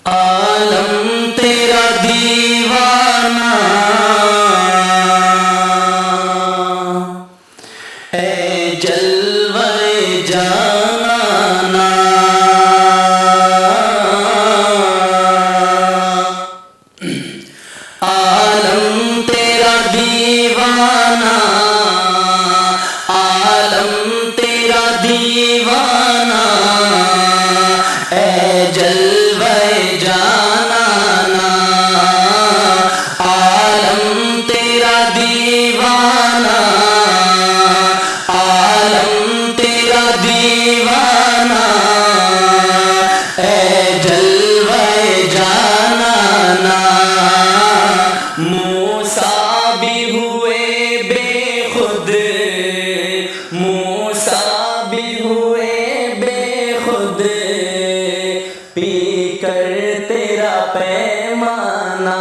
आलम तेरा दीवाना है जलवे जाना। आलम तेरा दीवाना, आलम तेरा दीवाना है जलवे जाना। आलम तेरा दीवाना, आलम तेरा दीवाना है जलवे जाना। मूसा भी हुए बेखुद, मूसा भी हुए बेखुद, पी कर तेरा पैमाना।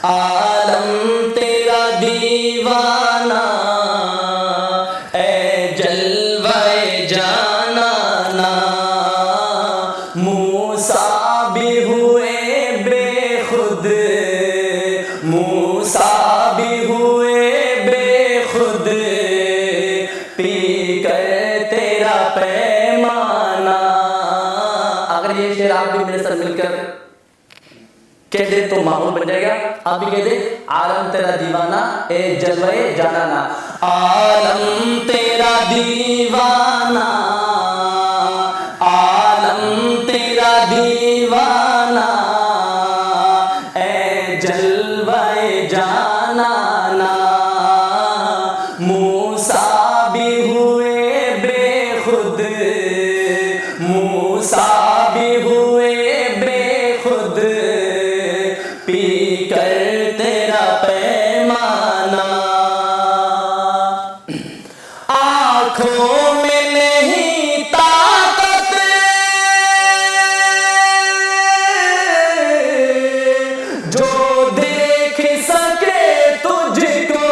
आलम तेरा दीवाना है जलवे जाना। मूसा भी हुए बेखुद, मूसा भी हुए बेखुद, पी कर तेरा पैमाना। अगर ये शेर आप भी मेरे साथ मिलकर कह दे तो माहौल बन जाएगा। आप भी कह दे आलम तेरा दीवाना ए जलवे जाना। आलम तेरा दीवाना, आलम तेरा दीवाना ए जलवे जाना। मूसा भी हुए बेखुद, मूसा भी हुए बेखुद, पी कर तेरा पैमाना। आँखों में नहीं ताकत, जो देख सके तुझको।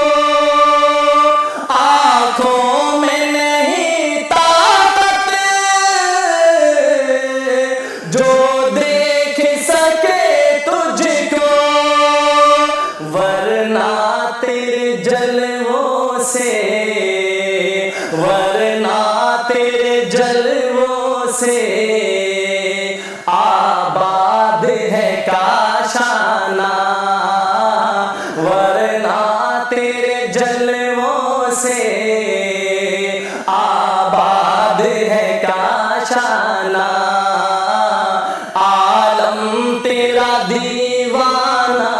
आँखों में नहीं ताकत, जो देख सके तुझको, वरना तेरे जलवों से, वरना तेरे जलवों से आबाद है काशाना। वरना तेरे जलवों से आबाद है काशाना। आलम तेरा दीवाना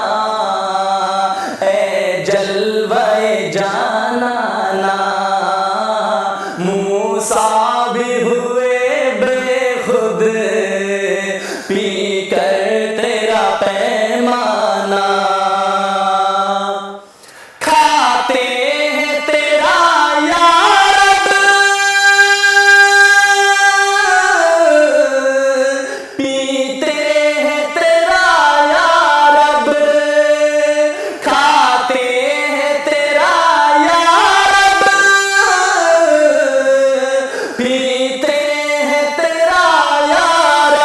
है जलवे जाना। मूसा भी हुए बेखुद, पी कर तेरा पैमाना। खाते हैं तेरा यार, पीते हैं तेरा यार, खाते हैं तेरा यार, पीते हैं तेरा यार।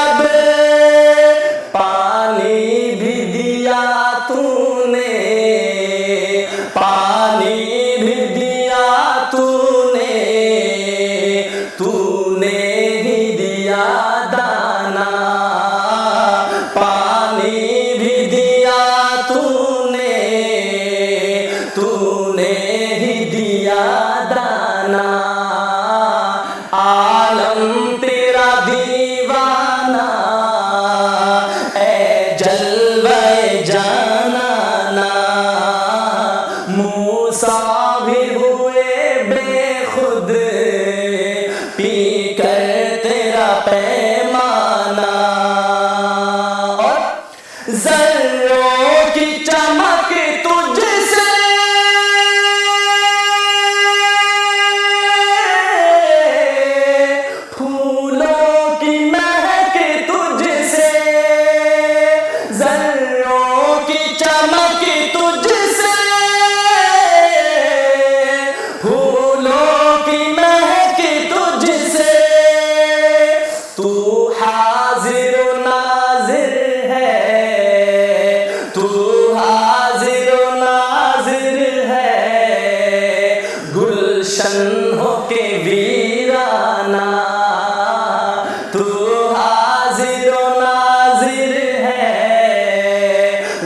हाजिर व नाजिर है,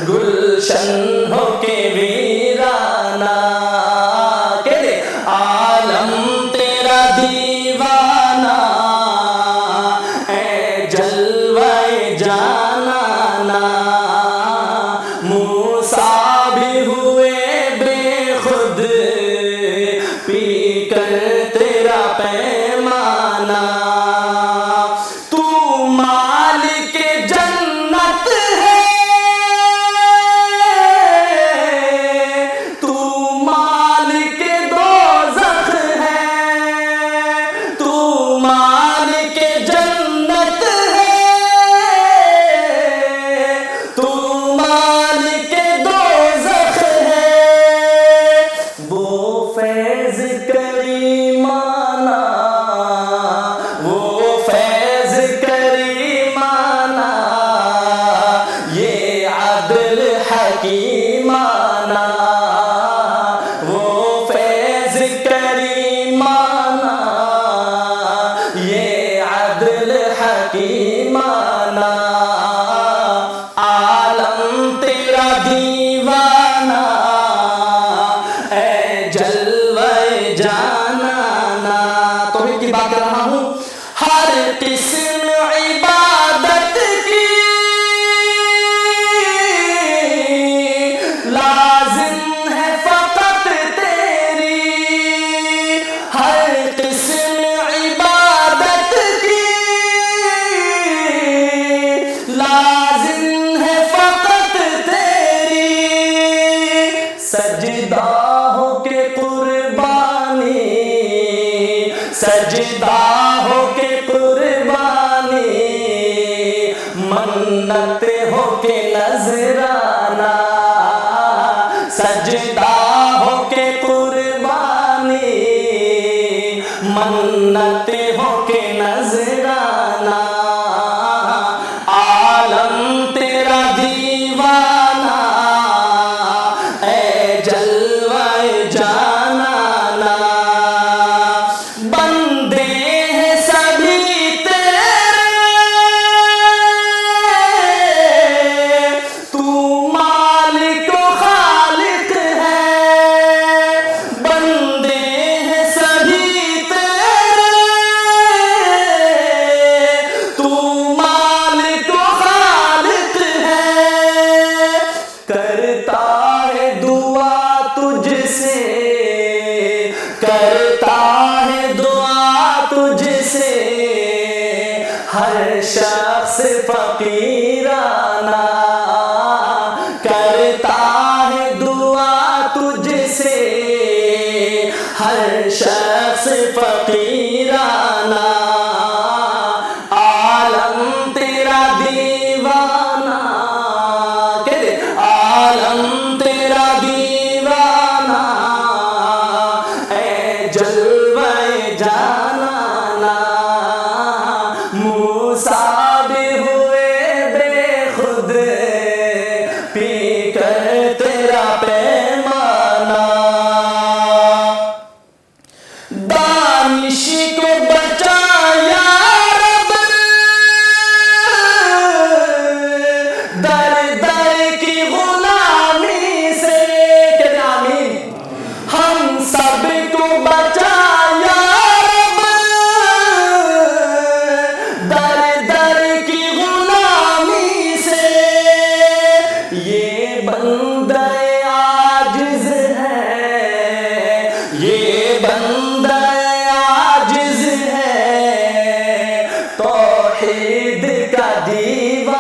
गुलशन हो के वीराना। कह दे आलम तेरा दीवाना, ऐ जलवाए जानाना। मूसा भी हुए बेखुद, पी कर तेरा पैमाना। तू मालिक जन्नत है, तू मालिक दोज़ख है, तू मालिक जन्नत है, तू मालिक दोज़ख है। वो फैज़ करीमाना, वो फैज़ करीमाना, ये अदल हकीमाना। वो फैज़ करीमाना, ये अदल हकीमाना। आलम तेरा दीवाना, ऐ जलवाए जानाना। तो की बात कर रहा हूं, हर किस्म इबादत की लाजिम है फकत तेरी। हर किस्म इबादत की लाजिम है फकत तेरी। सजदा हो के कुर्बानी, सजदा हो के कुर्बानी, मन्नत हो के नजराना। सजदा हो के कुर्बानी, मन्नत हो के नजराना। आलम तेरा दीवाना, ऐ जलवाए जानाना। बंदे हैं सभी तेरे, तू मालिक व खालिक है। बंदे हैं सभी तेरे, तू मालिक व खालिक है। करता है दुआ तुझसे, करता है दुआ तुझसे, हर शख्स फकीराना। करता है दुआ तुझसे, हर शख्स फकीराना। आलम तेरा दीवाना, कह दे आलम तेरा दीवाना, ऐ जलवाए जानाना। मूसा भी हुए बेखुद, पी कर तेरा पैमाना। दानिश को बचाया रब, दर दर की गुलामी से। क्या आमीन। हम सब को बचाया रब, दर दर की गुलामी से। ये बंदा आजिज़ है, ये बंदा आजिज़ है, तौहीद का दीवाना।